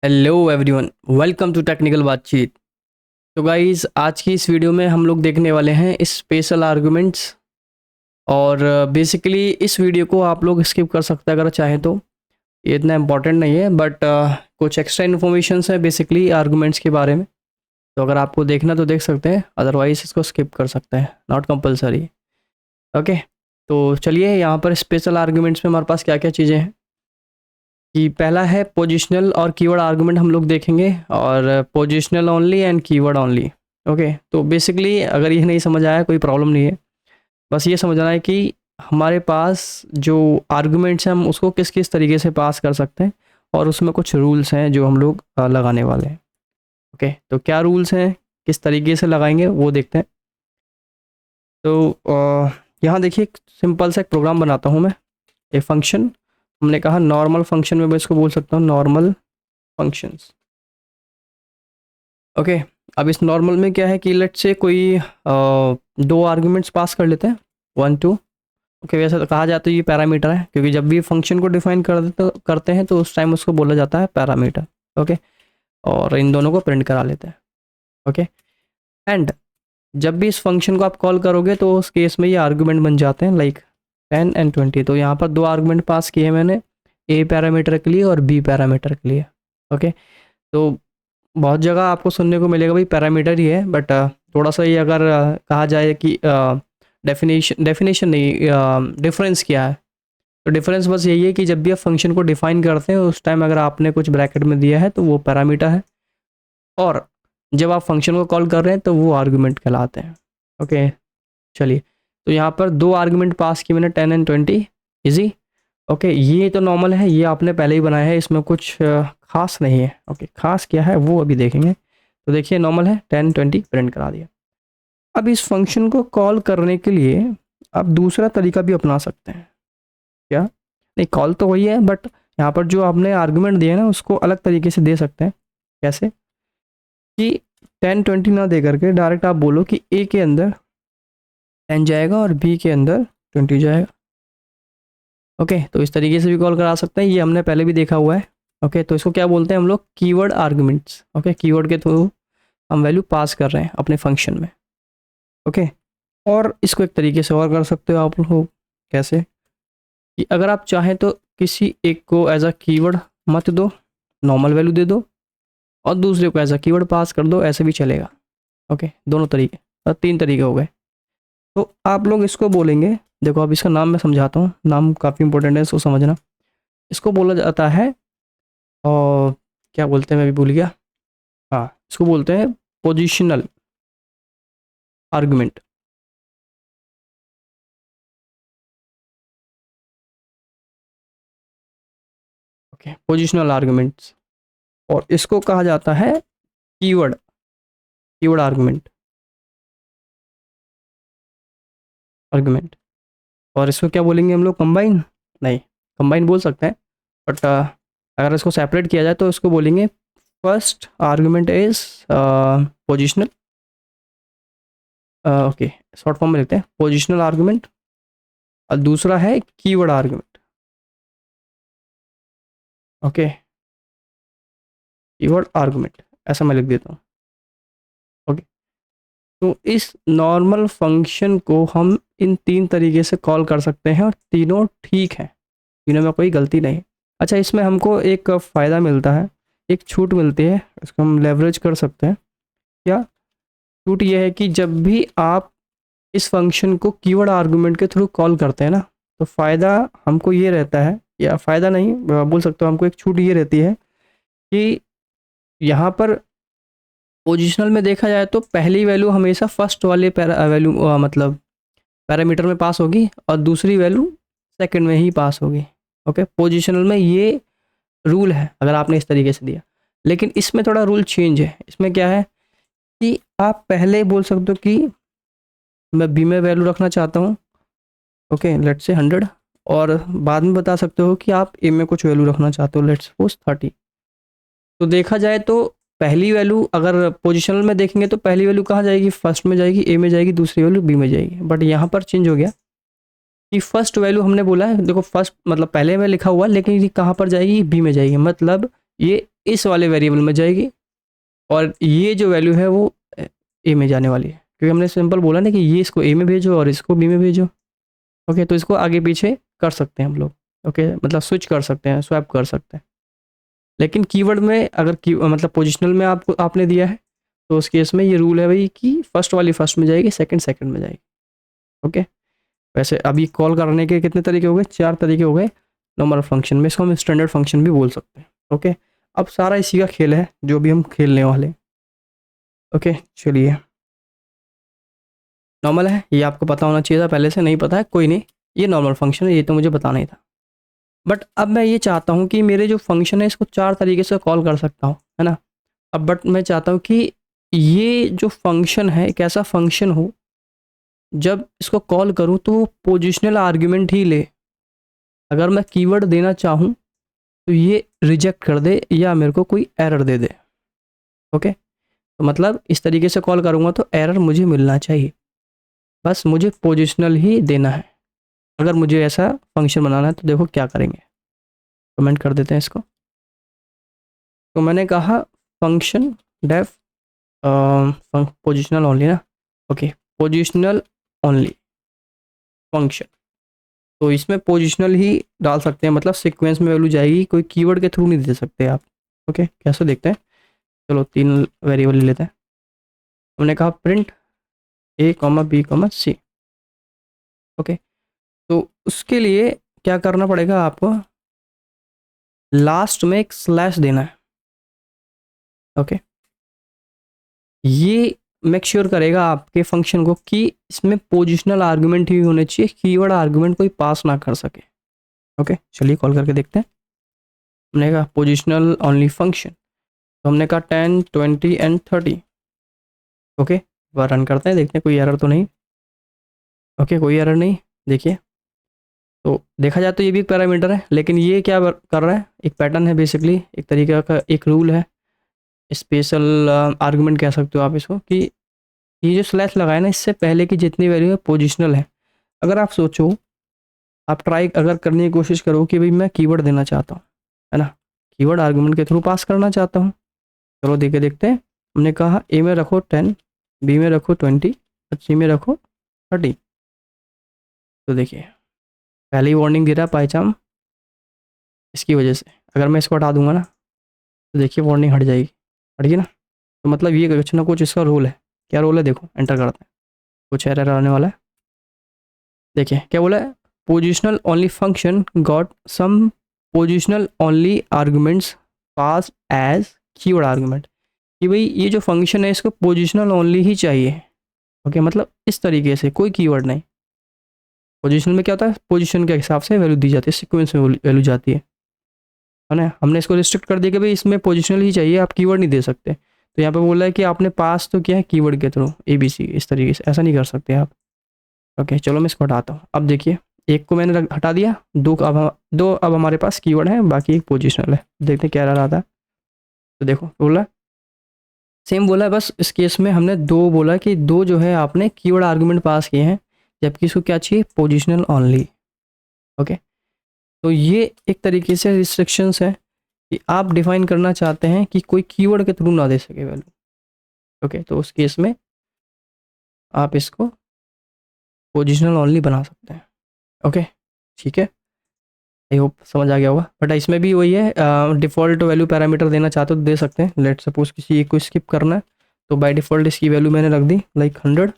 Hello everyone, welcome to technical बातचीत। तो guys, आज की इस वीडियो में हम लोग देखने वाले हैं स्पेशल आर्गुमेंट्स। और बेसिकली इस वीडियो को आप लोग स्किप कर सकते हैं अगर चाहें तो। ये इतना इम्पोर्टेंट नहीं है, बट कुछ एक्स्ट्रा इन्फॉर्मेशन है बेसिकली आर्गुमेंट्स के बारे में। तो अगर आपको देखना तो देख सकते हैं, अदरवाइज इसको स्किप कर सकते हैं, नॉट कंपलसरी। ओके, तो चलिए यहाँ पर स्पेशल आर्गुमेंट्स में हमारे पास क्या क्या चीज़ें हैं कि पहला है पोजिशनल और कीवर्ड आर्गुमेंट हम लोग देखेंगे, और positional only and keyword only. Okay, तो बेसिकली अगर ये नहीं समझ आया कोई प्रॉब्लम नहीं है, बस ये समझना है कि हमारे पास जो आर्गुमेंट्स हैं हम उसको किस किस तरीके से पास कर सकते हैं, और उसमें कुछ रूल्स हैं जो हम लोग लगाने वाले हैं। ओके, तो क्या रूल्स हैं, किस तरीके से लगाएंगे वो देखते हैं। तो यहाँ देखिए, एक सिंपल सा एक प्रोग्राम बनाता हूँ मैं, एक फंक्शन। हमने कहा नॉर्मल फंक्शन में मैं इसको बोल सकता हूँ नॉर्मल फंक्शंस। ओके, अब इस नॉर्मल में क्या है कि लेट से कोई दो आर्गुमेंट्स पास कर लेते हैं, 1 2। ओके, वैसे तो कहा जाता है ये पैरामीटर है, क्योंकि जब भी फंक्शन को डिफाइन करते हैं तो उस टाइम उसको बोला जाता है पैरामीटर। ओके, और इन दोनों को प्रिंट करा लेते हैं। ओके, एंड जब भी इस फंक्शन को आप कॉल करोगे तो उस केस में ये आर्गुमेंट बन जाते हैं, लाइक 10 एंड 20। तो यहाँ पर दो आर्गुमेंट पास किए मैंने, ए पैरामीटर के लिए और बी पैरामीटर के लिए। ओके, तो बहुत जगह आपको सुनने को मिलेगा भाई पैरामीटर ही है, बट थोड़ा सा ये अगर कहा जाए कि डेफिनेशन नहीं, डिफरेंस क्या है, तो डिफरेंस बस यही है कि जब भी आप फंक्शन को डिफाइन करते हैं उस टाइम अगर आपने कुछ ब्रैकेट में दिया है तो वो पैरामीटर है, और जब आप फंक्शन को कॉल कर रहे हैं तो वो आर्गुमेंट कहलाते हैं। ओके, चलिए, तो यहाँ पर दो आर्गुमेंट पास किए मैंने, 10 एंड 20। इजी। ओके, ये तो नॉर्मल है, ये आपने पहले ही बनाया है, इसमें कुछ खास नहीं है। ओके, खास क्या है वो अभी देखेंगे। तो देखिए, नॉर्मल है, 10 20 प्रिंट करा दिया। अब इस फंक्शन को कॉल करने के लिए आप दूसरा तरीका भी अपना सकते हैं। क्या? नहीं, कॉल तो वही है, बट यहाँ पर जो आपने आर्गुमेंट दिया है ना उसको अलग तरीके से दे सकते हैं। कैसे कि 10 20 ना दे करके डायरेक्ट आप बोलो कि ए के अंदर 10 जाएगा और बी के अंदर 20 जाएगा। ओके, तो इस तरीके से भी कॉल करा सकते हैं, ये हमने पहले भी देखा हुआ है। ओके, तो इसको क्या बोलते हैं हम लोग, कीवर्ड आर्गुमेंट्स। ओके, कीवर्ड के थ्रू हम वैल्यू पास कर रहे हैं अपने फंक्शन में। ओके, और इसको एक तरीके से और कर सकते हो आप लोग। कैसे कि अगर आप चाहें तो किसी एक को एज अ कीवर्ड मत दो, नॉर्मल वैल्यू दे दो, और दूसरे को एज अ कीवर्ड पास कर दो, ऐसे भी चलेगा। ओके, दोनों तरीके, और 3 तरीके हो गए। तो आप लोग इसको बोलेंगे, देखो अब इसका नाम मैं समझाता हूँ, नाम काफ़ी इंपॉर्टेंट है, इसको समझना। इसको बोला जाता है, और क्या बोलते हैं मैं भी भूल गया। हाँ, इसको बोलते हैं positional argument. Okay, positional arguments, और इसको कहा जाता है कीवर्ड, कीवर्ड आर्गुमेंट, आर्गुमेंट। और इसको क्या बोलेंगे हम लोग, कंबाइन? नहीं, कंबाइन बोल सकते हैं, बट अगर इसको सेपरेट किया जाए तो इसको बोलेंगे first argument is positional. Okay, short form में लिखते हैं पोजिशनल आर्गुमेंट, और दूसरा है keyword argument. Okay, keyword argument ऐसा मैं लिख देता हूँ। ओके, तो इस नॉर्मल फंक्शन को हम इन 3 तरीके से कॉल कर सकते हैं, और तीनों ठीक है, तीनों में कोई गलती नहीं। अच्छा, इसमें हमको एक फ़ायदा मिलता है, एक छूट मिलती है, इसको हम लेवरेज कर सकते हैं। क्या छूट? ये है कि जब भी आप इस फंक्शन को कीवर्ड आर्गुमेंट के थ्रू कॉल करते हैं ना, तो फ़ायदा हमको ये रहता है, या फ़ायदा नहीं बोल सकते हो, हमको एक छूट ये रहती है कि यहाँ पर पोजिशनल में देखा जाए तो पहली वैल्यू हमेशा फर्स्ट वाले वैल्यू मतलब पैरामीटर में पास होगी, और दूसरी वैल्यू सेकंड में ही पास होगी। ओके, पोजिशनल में ये रूल है अगर आपने इस तरीके से दिया। लेकिन इसमें थोड़ा रूल चेंज है। इसमें क्या है कि आप पहले बोल सकते हो कि मैं बी में वैल्यू रखना चाहता हूँ, ओके लेट्स से 100, और बाद में बता सकते हो कि आप ए में कुछ वैल्यू रखना चाहते हो, लेट्स सपोज 30। तो देखा जाए तो पहली वैल्यू अगर पोजिशनल में देखेंगे तो पहली वैल्यू कहाँ जाएगी, फर्स्ट में जाएगी, ए में जाएगी, दूसरी वैल्यू बी में जाएगी। बट यहाँ पर चेंज हो गया कि फर्स्ट वैल्यू हमने बोला है, देखो फर्स्ट मतलब पहले में लिखा हुआ, लेकिन ये कहाँ पर जाएगी, बी में जाएगी। मतलब ये इस वाले वेरिएबल में जाएगी और ये जो वैल्यू है वो ए में जाने वाली है, क्योंकि हमने सिंपल बोला ना कि ये इसको ए में भेजो और इसको बी में भेजो। ओके, तो इसको आगे पीछे कर सकते हैं हम लोग। ओके, मतलब स्विच कर सकते हैं, स्वैप कर सकते हैं। लेकिन कीवर्ड में अगर मतलब पोजिशनल में आपको आपने दिया है तो उस केस में ये रूल है भाई कि फर्स्ट वाली फर्स्ट में जाएगी, सेकंड सेकंड में जाएगी। ओके, वैसे अभी कॉल करने के कितने तरीके हो गए, 4 तरीके हो गए नॉर्मल फंक्शन में। इसको हम स्टैंडर्ड फंक्शन भी बोल सकते हैं। ओके, अब सारा इसी का खेल है जो भी हम खेलने वाले। ओके, चलिए, नॉर्मल है, ये आपको पता होना चाहिए था पहले से, नहीं पता है कोई नहीं, ये नॉर्मल फंक्शन है, ये तो मुझे बताना ही था। बट अब मैं ये चाहता हूँ कि मेरे जो फंक्शन है इसको 4 तरीके से कॉल कर सकता हूँ, है ना। अब बट मैं चाहता हूँ कि ये जो फंक्शन है एक ऐसा फंक्शन हो जब इसको कॉल करूँ तो पोजिशनल आर्ग्यूमेंट ही ले। अगर मैं कीवर्ड देना चाहूँ तो ये रिजेक्ट कर दे या मेरे को कोई एरर दे दे। ओके, तो मतलब इस तरीके से कॉल करूँगा तो एरर मुझे मिलना चाहिए, बस मुझे पोजिशनल ही देना है। अगर मुझे ऐसा फंक्शन बनाना है तो देखो क्या करेंगे, कमेंट कर देते हैं इसको। तो मैंने कहा फंक्शन डेफ पोजिशनल ओनली ना। ओके, पोजिशनल ओनली फंक्शन, तो इसमें पोजिशनल ही डाल सकते हैं, मतलब सीक्वेंस में वैल्यू जाएगी, कोई कीवर्ड के थ्रू नहीं दे सकते आप। ओके, कैसे देखते हैं, चलो 3 वेरिएबल ले लेते हैं। हमने कहा प्रिंट ए कॉमा बी कॉमा सी। ओके, तो उसके लिए क्या करना पड़ेगा आपको, लास्ट में एक स्लैश देना है। ओके, ये मेक श्योर करेगा आपके फंक्शन को कि इसमें पोजिशनल आर्गुमेंट ही होने चाहिए, कीवर्ड आर्गुमेंट कोई पास ना कर सके। ओके, चलिए कॉल करके देखते हैं। हमने कहा पोजिशनल ओनली फंक्शन, तो हमने कहा 10 20 एंड 30। ओके, बार रन करते हैं, देखते हैं कोई एरर तो नहीं। ओके, कोई एरर नहीं, देखिए। तो देखा जाए तो ये भी एक पैरामीटर है, लेकिन ये क्या कर रहा है, एक पैटर्न है बेसिकली, एक तरीके का एक रूल है, स्पेशल आर्गुमेंट कह सकते हो आप इसको, कि ये जो स्लैश लगाया ना इससे पहले की जितनी वैल्यू है पोजिशनल है। अगर आप सोचो, आप ट्राई अगर करने की कोशिश करो कि भाई मैं कीवर्ड देना चाहता हूँ, है ना, कीवर्ड आर्गुमेंट के थ्रू पास करना चाहता हूँ। चलो देखे देखते हैं। हमने कहा ए में रखो 10, बी में रखो 20 और सी में रखो 30। तो देखिए पहले ही वार्निंग दे रहा है पहचान, इसकी वजह से अगर मैं इसको हटा दूंगा ना तो देखिए वार्निंग हट जाएगी, हट गई ना। तो मतलब ये कुछ ना कुछ इसका रोल है। क्या रोल है, देखो एंटर करते हैं, कुछ एरर आने वाला है। देखिए क्या बोला है, positional only function got some positional only arguments pass as keyword argument, कि भाई ये जो फंक्शन है इसको पोजिशनल ओनली ही चाहिए। ओके, मतलब इस तरीके से कोई कीवर्ड नहीं। पोजीशन में क्या होता है, पोजीशन के हिसाब से वैल्यू दी जाती है, सीक्वेंस में वैल्यू जाती है ना। हमने इसको रिस्ट्रिक्ट कर दिया कि भाई इसमें पोजिशनल ही चाहिए, आप कीवर्ड नहीं दे सकते। तो यहाँ पे बोला है कि आपने पास तो किया है कीवर्ड के थ्रू ए बी सी, इस तरीके से ऐसा नहीं कर सकते आप। ओके, चलो मैं इसको हटाता हूँ। अब देखिए एक को मैंने हटा दिया, दो अब हमारे पास कीवर्ड है, बाकी एक पोजिशनल है। देखते हैं क्या रहा था। तो देखो बोला सेम बोला है, बस इस केस में हमने दो बोला कि दो जो है आपने कीवर्ड आर्गुमेंट पास किए हैं, जबकि इसको क्या चाहिए, पोजिशनल ओनली। ओके, तो ये एक तरीके से रिस्ट्रिक्शंस है कि आप डिफाइन करना चाहते हैं कि कोई कीवर्ड के थ्रू ना दे सके वैल्यू। ओके, तो उस केस में आप इसको पोजिशनल ओनली बना सकते हैं। ओके, ठीक है, आई होप समझ आ गया होगा। बट इसमें भी वही है, डिफ़ॉल्ट वैल्यू पैरामीटर देना चाहते हो तो दे सकते हैं। लेट सपोज किसी एक को स्किप करना है तो बाय डिफ़ॉल्ट इसकी वैल्यू मैंने रख दी लाइक 100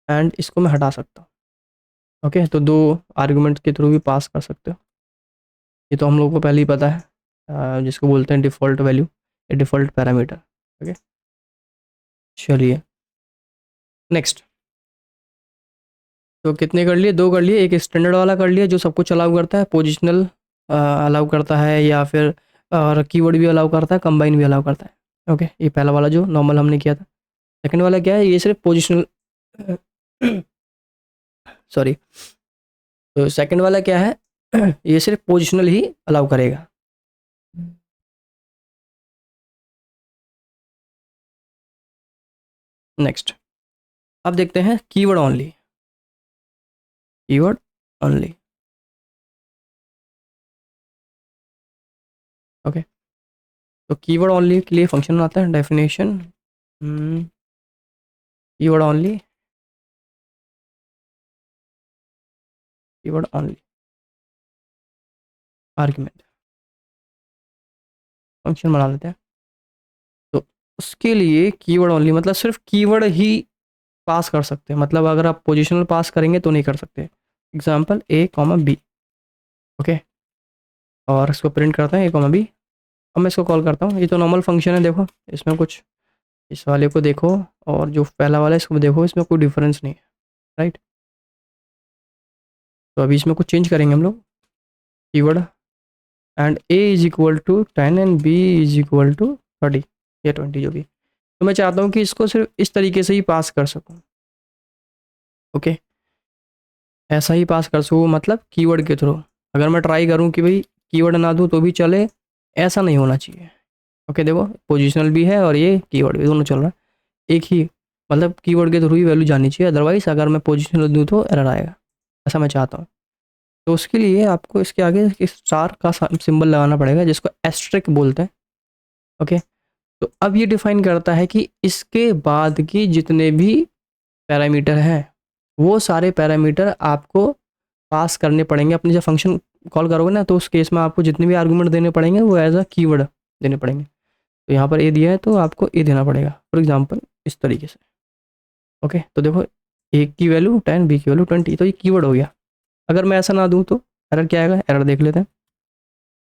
एंड इसको मैं हटा सकता हूँ। ओके, तो दो आर्गुमेंट्स के थ्रू भी पास कर सकते हो, ये तो हम लोग को पहले ही पता है, जिसको बोलते हैं डिफ़ॉल्ट वैल्यू या डिफ़ॉल्ट पैरामीटर। ओके, चलिए नेक्स्ट। तो कितने कर लिए, दो कर लिए, एक स्टैंडर्ड वाला कर लिया जो सब कुछ अलाउ करता है, पोजिशनल अलाउ करता है या फिर और कीवर्ड भी अलाउ करता है, कंबाइन भी अलाउ करता है। ओके, ये पहला वाला जो नॉर्मल हमने किया था। सेकंड वाला क्या है, ये सिर्फ पोजिशनल सॉरी, तो सेकंड वाला क्या है ये सिर्फ पोजिशनल ही अलाउ करेगा। नेक्स्ट, अब देखते हैं keyword only, keyword only. Okay, तो कीवर्ड ओनली के लिए फंक्शन आता है definition keyword only, keyword only argument function बना लेते हैं। तो उसके लिए कीवर्ड ओनली मतलब सिर्फ कीवर्ड ही पास कर सकते हैं, मतलब अगर आप पोजिशनल पास करेंगे तो नहीं कर सकते। एग्जाम्पल ए कॉमा बी, ओके, और इसको प्रिंट करते हैं ए कॉमा बी। अब मैं इसको कॉल करता हूँ, ये तो नॉर्मल फंक्शन है, देखो इसमें कुछ, इस वाले को देखो और जो पहला वाला है इसको देखो, इसमें कोई डिफरेंस नहीं है, राइट। तो अभी इसमें कुछ चेंज करेंगे हम लोग, keyword and A is equal to 10 and B is equal to 30 या 20 जो भी। तो मैं चाहता हूँ कि इसको सिर्फ इस तरीके से ही पास कर सकूँ, ओके, ऐसा ही पास कर सकूँ मतलब कीवर्ड के थ्रू। अगर मैं ट्राई करूँ कि भाई कीवर्ड ना दूँ तो भी चले, ऐसा नहीं होना चाहिए। ओके देखो पोजिशनल भी है और ये कीवर्ड भी, दोनों चल रहा है एक ही, मतलब कीवर्ड के थ्रू ही वैल्यू जानी चाहिए, अदरवाइज अगर मैं पोजिशनल दूँ तो एरर आएगा, ऐसा मैं चाहता हूँ। तो उसके लिए आपको इसके आगे इस स्टार का सिंबल लगाना पड़ेगा जिसको एस्ट्रिक बोलते हैं, ओके। तो अब ये डिफाइन करता है कि इसके बाद की जितने भी पैरामीटर हैं वो सारे पैरामीटर आपको पास करने पड़ेंगे अपने, जब फंक्शन कॉल करोगे ना तो उस केस में आपको जितने भी आर्गूमेंट देने पड़ेंगे वो एज अ कीवर्ड देने पड़ेंगे। तो यहाँ पर ए दिया है तो आपको ए देना पड़ेगा, फॉर एग्जांपल इस तरीके से, ओके। तो देखो ए की वैल्यू 10, बी की वैल्यू 20, तो ये कीवर्ड हो गया। अगर मैं ऐसा ना दूँ तो एरर क्या आएगा, एरर देख लेते हैं,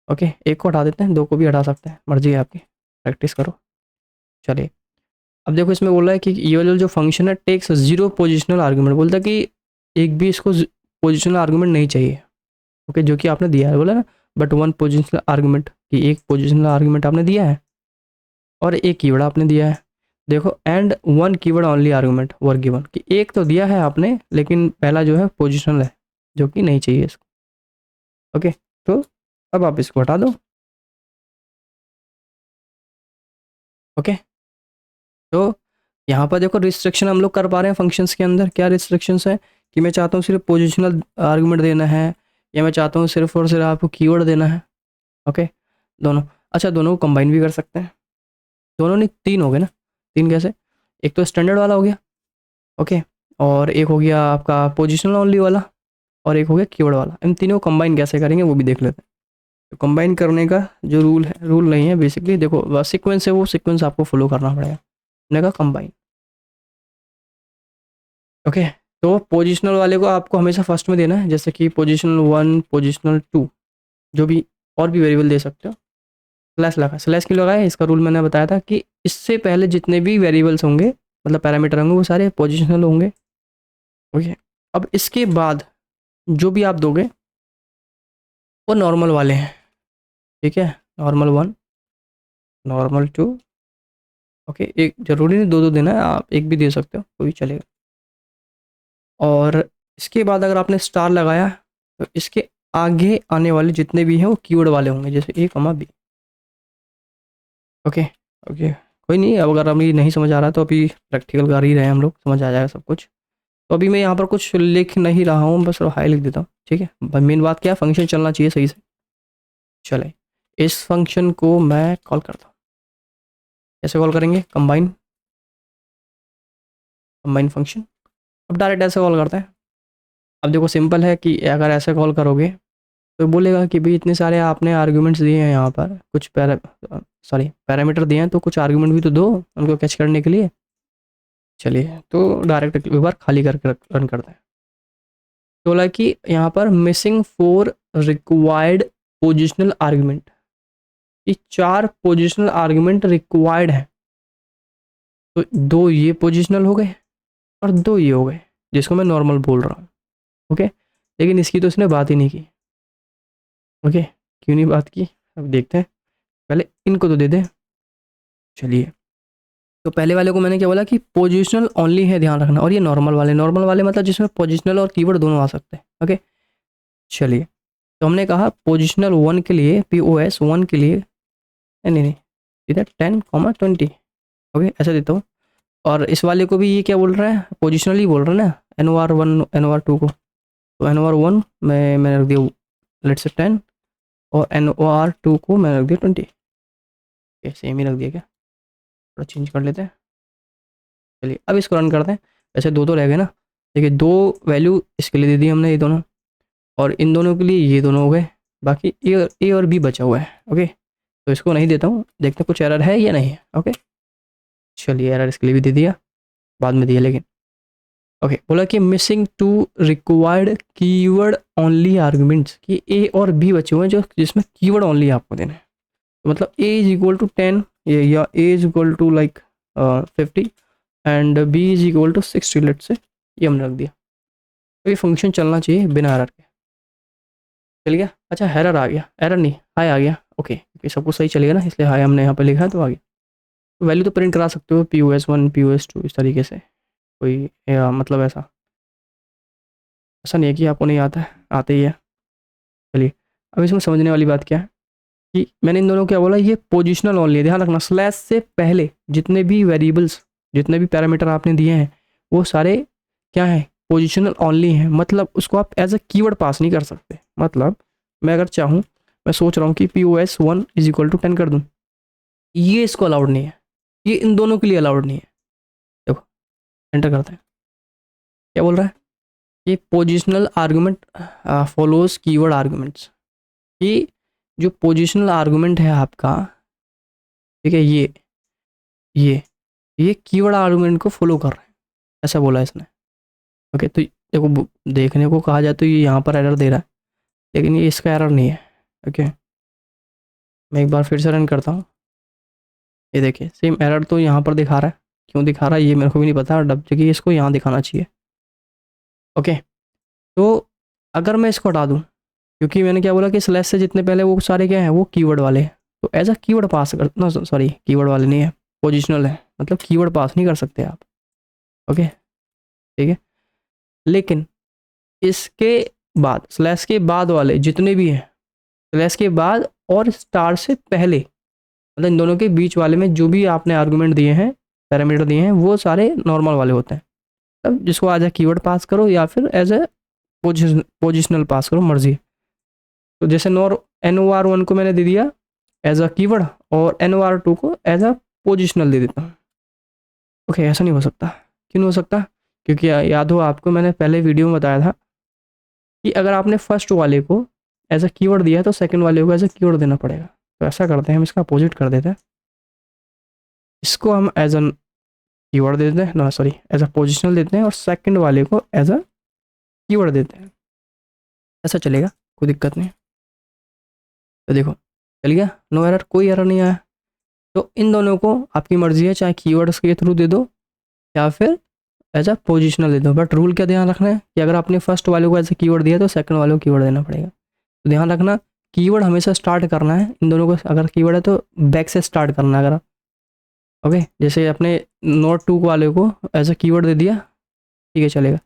ओके। एक को हटा देते हैं, दो को भी हटा सकते हैं, मर्जी है आपकी, प्रैक्टिस करो। चलिए अब देखो इसमें बोल रहा है कि ये वाला जो फंक्शन है टेक्स जीरो पोजिशनल आर्गूमेंट, बोलता है कि एक भी इसको पोजिशनल आर्गूमेंट नहीं चाहिए, ओके, जो कि आपने दिया है, बोला ना, बट वन पोजिशनल आर्गूमेंट, कि एक पोजिशनल आर्गूमेंट आपने दिया है और एक कीवर्ड आपने दिया है। देखो and one keyword only argument were given, कि एक तो दिया है आपने लेकिन पहला जो है पोजिशनल है जो कि नहीं चाहिए इसको, ओके। तो अब आप इसको हटा दो, ओके। तो यहाँ पर देखो रिस्ट्रिक्शन हम लोग कर पा रहे हैं फंक्शंस के अंदर, क्या रिस्ट्रिक्शंस है कि मैं चाहता हूँ सिर्फ पोजिशनल आर्गूमेंट देना है, या मैं चाहता हूँ सिर्फ और सिर्फ आपको कीवर्ड देना है, ओके, दोनों। अच्छा दोनों को कंबाइन भी कर सकते हैं, दोनों नहीं तीन हो गए ना, तीन कैसे, एक तो स्टैंडर्ड वाला हो गया, ओके, और एक हो गया आपका पोजिशनल ओनली वाला, और एक हो गया कीवर्ड वाला। इन तीनों को कंबाइन कैसे करेंगे वो भी देख लेते हैं। तो कंबाइन करने का जो रूल है, रूल नहीं है बेसिकली, देखो सीक्वेंस है, वो सीक्वेंस आपको फॉलो करना पड़ेगा। मैंने कहा कंबाइन, ओके। तो पोजिशनल वाले को आपको हमेशा फर्स्ट में देना है, जैसे कि पोजिशनल 1, पोजिशनल 2, जो भी और भी वेरिएबल दे सकते हो। स्लैश लगा, स्लैश क्यों लगाया, इसका रूल मैंने बताया था कि इससे पहले जितने भी वेरिएबल्स होंगे, मतलब पैरामीटर होंगे, वो सारे पोजिशनल होंगे, ओके। अब इसके बाद जो भी आप दोगे वो नॉर्मल वाले हैं, ठीक है, नॉर्मल 1, नॉर्मल 2, ओके। एक जरूरी नहीं दो दो देना है, आप एक भी दे सकते हो, कोई चलेगा। और इसके बाद अगर आपने स्टार लगाया तो इसके आगे आने वाले जितने भी हैं वो कीवर्ड वाले होंगे, जैसे ए कमा बी, ओके, ओके। कोई नहीं, अब अगर अभी नहीं समझ आ रहा तो अभी प्रैक्टिकल कर ही रहे हैं हम लोग, समझ आ जाएगा सब कुछ। तो अभी मैं यहाँ पर कुछ लिख नहीं रहा हूँ, बस हाई लिख देता हूँ, ठीक है। मेन बात क्या है, फंक्शन चलना चाहिए सही से। चले इस फंक्शन को मैं कॉल करता हूँ, कैसे कॉल करेंगे, कंबाइन, कंबाइन फंक्शन। अब डायरेक्ट ऐसे कॉल करते हैं। अब देखो सिंपल है कि अगर ऐसे कॉल करोगे तो बोलेगा कि भाई इतने सारे आपने आर्ग्यूमेंट्स दिए हैं, यहाँ पर कुछ पैरामीटर दिए हैं, तो कुछ आर्ग्यूमेंट भी तो दो उनको कैच करने के लिए। चलिए तो डायरेक्ट एक बार खाली करके रन करते हैं। तो बोला कि यहाँ पर मिसिंग 4 रिक्वायर्ड पोजिशनल आर्ग्यूमेंट, ये 4 पोजिशनल आर्ग्यूमेंट रिक्वायर्ड है। तो 2 ये पोजिशनल हो गए और 2 ये हो गए, जिसको मैं नॉर्मल बोल रहा हूँ, ओके। लेकिन इसकी तो इसने बात ही नहीं की, ओके, क्यों नहीं बात की, अब देखते हैं। पहले इनको तो दे दें, चलिए। तो पहले वाले को मैंने क्या बोला कि पोजिशनल ओनली है, ध्यान रखना, और ये नॉर्मल वाले, नॉर्मल वाले मतलब जिसमें पोजिशनल और कीवर्ड दोनों आ सकते हैं, ओके। चलिए तो हमने कहा पोजिशनल 1 के लिए, POS 1 के लिए, नहीं नहीं इधर 10, 20, ओके, ऐसा देता हूँ। और इस वाले को भी ये क्या बोल रहा है, पोजिशनल ही बोल रहा है ना, NOR1 NOR2 को। तो NOR1 मैंने रख दिया लेट्स से 10, और NOR2 को मैंने रख दिया 20, ये सेम ही रख दिया क्या, थोड़ा चेंज कर लेते हैं। चलिए अब इसको रन करते हैं। ऐसे दो रह गए ना, देखिए दो वैल्यू इसके लिए दे दी हमने, ये दोनों, और इन दोनों के लिए ये दोनों हो गए, बाकी ए और बी बचा हुआ है। ओके, तो इसको नहीं देता हूँ, देखते हैं कुछ एरर है या नहीं है। ओके, चलिए एरर इसके लिए भी दे दिया, बाद में दिया लेकिन। ओके, बोला कि missing two required keyword only arguments, कि ए और बी बचे हुए हैं जो जिसमें कीवर्ड ओनली आपको देना है। तो मतलब ए इज इक्वल टू 10, या A is equal to like 50 and B is equal to 60, let say, ये हमने रख दिया। तो ये फंक्शन चलना चाहिए बिना एरर के। चल गया, अच्छा एरर आ गया, एरर नहीं हाई आ गया। ओके, क्योंकि सब कुछ सही चलेगा ना, इसलिए हाई हमने यहाँ पे लिखा है तो आ गया। तो वैल्यू तो प्रिंट करा सकते हो, POS1 POS2 इस तरीके से, कोई मतलब ऐसा ऐसा नहीं है कि आपको नहीं आता है, आते ही है। चलिए अब इसमें समझने वाली बात क्या है कि मैंने इन दोनों क्या बोला, ये पोजिशनल ओनली है। ध्यान रखना, स्लैश से पहले जितने भी वेरिएबल्स, जितने भी पैरामीटर आपने दिए हैं वो सारे क्या हैं, पोजिशनल ओनली हैं। मतलब उसको आप एज अ कीवर्ड पास नहीं कर सकते। मतलब मैं अगर चाहूँ, मैं सोच रहा हूँ कि POS1 इज इक्वल टू 10 कर दूँ, ये इसको अलाउड नहीं है, ये इन दोनों के लिए अलाउड नहीं है। देखो एंटर करते हैं, क्या बोल रहा है, ये positional argument follows keyword arguments. ये जो पोजिशनल आर्गूमेंट है आपका, ठीक है, ये ये कीवर्ड आर्गूमेंट को फॉलो कर रहे हैं, ऐसा बोला है इसने। ओके, तो देखो देखने को कहा जाए तो ये यहाँ पर एरर दे रहा है, लेकिन ये इसका एरर नहीं है। ओके, मैं एक बार फिर से रन करता हूँ, ये देखिए सेम एरर तो यहाँ पर दिखा रहा है। क्यों दिखा रहा है ये मेरे को भी नहीं पता, डब जगह इसको यहाँ दिखाना चाहिए। ओके, तो अगर मैं इसको हटा दूँ, क्योंकि मैंने क्या बोला कि स्लैश से जितने पहले वो सारे क्या हैं, वो कीवर्ड वाले हैं, तो एज अ कीवर्ड पास कर, ना सॉरी कीवर्ड वाले नहीं है, पोजिशनल है, मतलब कीवर्ड पास नहीं कर सकते आप। ओके, ठीक है, लेकिन इसके बाद स्लैश के बाद वाले जितने भी हैं, स्लैश के बाद और स्टार से पहले, मतलब इन दोनों के बीच वाले में जो भी आपने आर्गूमेंट दिए हैं, पैरामीटर दिए हैं, वो सारे नॉर्मल वाले होते हैं। तब जिसको एज ए कीवर्ड पास करो या फिर एज ए पोजिशनल पास करो, मर्जी है। तो जैसे NOR1 को मैंने दे दिया एज अ कीवर्ड, और NOR2 को एज अ पोजिशनल दे देता हूँ। ओके, ऐसा नहीं हो सकता। क्यों नहीं हो सकता, क्योंकि याद हो आपको मैंने पहले वीडियो में बताया था कि अगर आपने फर्स्ट वाले को एज अ कीवर्ड दिया है तो सेकंड वाले को एज अ कीवर्ड देना पड़ेगा। तो ऐसा करते हैं, हम इसका अपोजिट कर देते हैं, इसको हम एज अ कीवर्ड दे देते हैं, ना सॉरी एज अ पोजिशनल देते हैं, और सेकंड वाले को एज अ कीवर्ड देते हैं। ऐसा चलेगा, कोई दिक्कत नहीं। तो देखो चल गया, नो एरर, कोई एरर नहीं आया। तो इन दोनों को आपकी मर्जी है, चाहे कीवर्ड्स के थ्रू दे दो या फिर एज अ पोजिशनल दे दो। बट रूल क्या ध्यान रखना है कि अगर आपने फर्स्ट वाले को एज अ कीवर्ड दिया तो सेकंड वाले को कीवर्ड देना पड़ेगा। तो ध्यान रखना, कीवर्ड हमेशा स्टार्ट करना है इन दोनों को, अगर कीवर्ड है तो बैक से स्टार्ट करना है। अगर ओके, जैसे अपने Note2 वाले को एज अ कीवर्ड दे दिया, ठीक है चलेगा।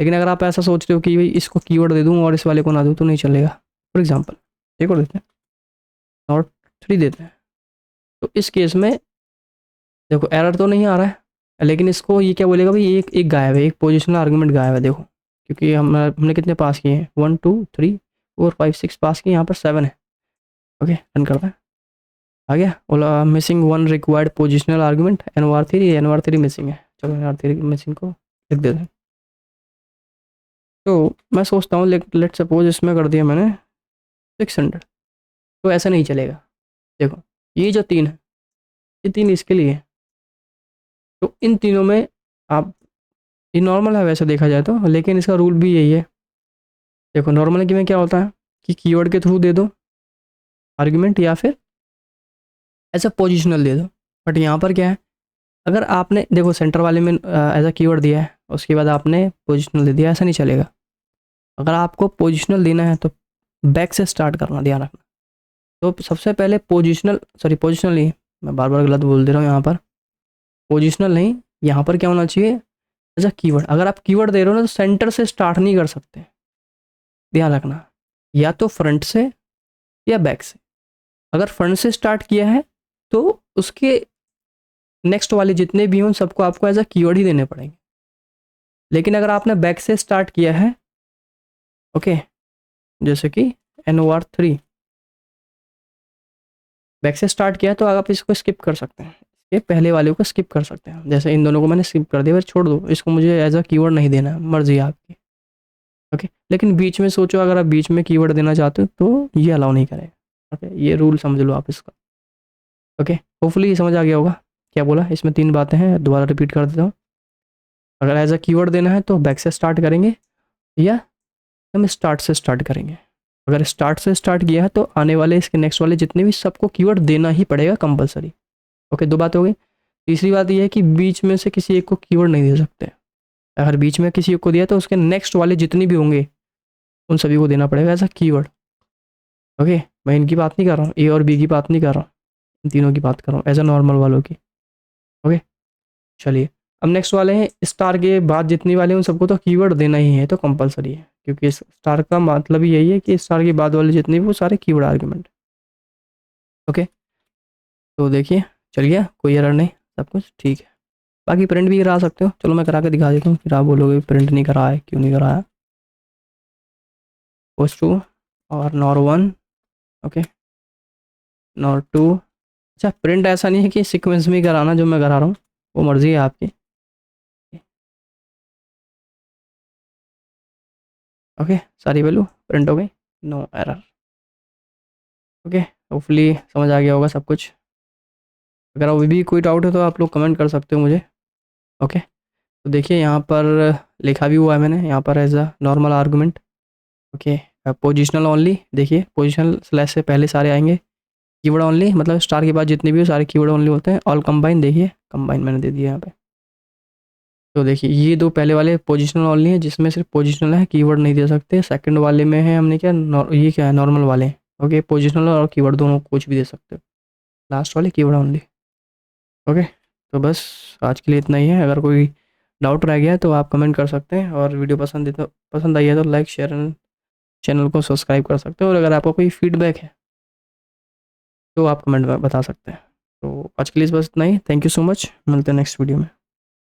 लेकिन अगर आप ऐसा सोचते हो कि भाई इसको कीवर्ड दे दूँ और इस वाले को ना दूँ तो नहीं चलेगा। फॉर एग्जाम्पल एक और देते हैं, Note3 देते हैं, तो इस केस में देखो एरर तो नहीं आ रहा है, लेकिन इसको ये क्या बोलेगा भाई, एक एक गायब है, एक पोजिशनल आर्गूमेंट गायब है। देखो क्योंकि हमने कितने पास किए हैं, 1 2 3 4 5 6 पास किए, यहाँ पर 7 है। ओके, रन करता है, आ गया। बोला missing 1 required positional argument NOR3 missing है। चलो NOR3 मिसिंग को लिख देते हैं। तो मैं सोचता हूँ लेट सपोज इसमें कर दिया मैंने 600, तो ऐसा नहीं चलेगा। देखो ये जो 3 है, ये 3 इसके लिए है। तो इन तीनों में आप, ये नॉर्मल है वैसे देखा जाए तो, लेकिन इसका रूल भी यही है। देखो नॉर्मल की में क्या होता है कि कीवर्ड के थ्रू दे दो आर्गुमेंट, या फिर एज अ पोजिशनल दे दो। बट यहाँ पर क्या है, अगर आपने देखो सेंटर वाले में एज अ कीवर्ड दिया है, उसके बाद आपने पोजिशनल दे दिया, ऐसा नहीं चलेगा। अगर आपको पोजिशनल देना है तो बैक से स्टार्ट करना, ध्यान रखना। तो सबसे पहले पोजिशनल नहीं, मैं बार बार गलत बोल दे रहा हूँ यहाँ पर, पोजिशनल नहीं, यहाँ पर क्या होना चाहिए, एज अ कीवर्ड। अगर आप कीवर्ड दे रहे हो ना तो सेंटर से स्टार्ट नहीं कर सकते, ध्यान रखना, या तो फ्रंट से या बैक से। अगर फ्रंट से स्टार्ट किया है तो उसके नेक्स्ट वाले जितने भी हों सबको आपको एज अ कीवर्ड ही देने पड़ेंगे। लेकिन अगर आपने बैक से स्टार्ट किया है, ओके, जैसे कि NOR3, बैक से स्टार्ट किया तो आप इसको स्किप कर सकते हैं, ये पहले वाले को स्किप कर सकते हैं। जैसे इन दोनों को मैंने स्किप कर दिया, फिर छोड़ दो, इसको मुझे एज अ कीवर्ड नहीं देना, मर्जी है आपकी। ओके, लेकिन बीच में सोचो, अगर आप बीच में कीवर्ड देना चाहते हो तो ये अलाउ नहीं करेगा। ओके, ये रूल समझ लो आप इसका। ओके, होपफुली समझ आ गया होगा क्या बोला। इसमें 3 बातें हैं, दोबारा रिपीट कर देता हूँ। अगर एज अ कीवर्ड देना है तो बैक से स्टार्ट करेंगे, या हम स्टार्ट से स्टार्ट करेंगे। अगर स्टार्ट से स्टार्ट किया है तो आने वाले इसके नेक्स्ट वाले जितने भी सबको कीवर्ड देना ही पड़ेगा कंपलसरी। ओके, 2 बात हो गई। तीसरी बात ये है कि बीच में से किसी एक को कीवर्ड नहीं दे सकते। अगर बीच में किसी एक को दिया तो उसके नेक्स्ट वाले जितनी भी होंगे उन सभी को देना पड़ेगा एज अ कीवर्ड। ओके, मैं इनकी बात नहीं कर रहा हूँ, ए और बी की बात नहीं कर रहा हूँ, इन तीनों की बात कर रहा हूँ एज अ नॉर्मल वालों की। ओके, चलिए अब नेक्स्ट वाले हैं स्टार के बाद जितनी वाले हैं उन सबको तो कीवर्ड देना ही है, तो कंपलसरी है, क्योंकि इस स्टार का मतलब ही यही है कि स्टार के बाद वाले जितने भी वो सारे कीवर्ड आर्गुमेंट। ओके, तो देखिए चल गया, कोई एरर नहीं, सब कुछ ठीक है। बाकी प्रिंट भी करा सकते हो, चलो मैं करा के दिखा देता हूँ, फिर आप बोलोगे प्रिंट नहीं करा है, क्यों नहीं कराया। पोस्ट 2 और नॉर 1। Okay, nor 2। अच्छा, प्रिंट ऐसा नहीं है कि सीक्वेंस में ही कराना जो मैं करा रहा हूँ, वो मर्जी है आपकी। ओके, सारी वैल्यू प्रिंट हो गई, नो एरर। ओके, होपफुली समझ आ गया होगा सब कुछ। अगर अभी भी कोई डाउट है तो आप लोग कमेंट कर सकते हो मुझे। ओके, तो देखिए यहाँ पर लिखा भी हुआ है मैंने, यहाँ पर as a normal argument. Okay, positional only, देखिए पोजिशनल स्लैश से पहले सारे आएंगे। कीवर्ड ओनली मतलब स्टार के बाद जितने भी हो सारे कीवर्ड ओनली होते हैं। ऑल कंबाइन, देखिए कंबाइन मैंने दे दिया यहाँ पे। तो देखिए ये 2 पहले वाले पोजिशनल ओनली है, जिसमें सिर्फ पोजिशनल है, कीवर्ड नहीं दे सकते। सेकंड वाले में है हमने क्या ये क्या है, नॉर्मल वाले। ओके, पोजिशनल और कीवर्ड दोनों कुछ भी दे सकते हो। लास्ट वाले कीवर्ड ओनली। ओके, तो बस आज के लिए इतना ही है। अगर कोई डाउट रह गया है तो आप कमेंट कर सकते हैं, और वीडियो पसंद आई है तो लाइक शेयर एंड चैनल को सब्सक्राइब कर सकते हो। और अगर आपको कोई फीडबैक है तो आप कमेंट में बता सकते हैं। तो आज के लिए बस इतना ही, थैंक यू सो मच, मिलते हैं नेक्स्ट वीडियो में।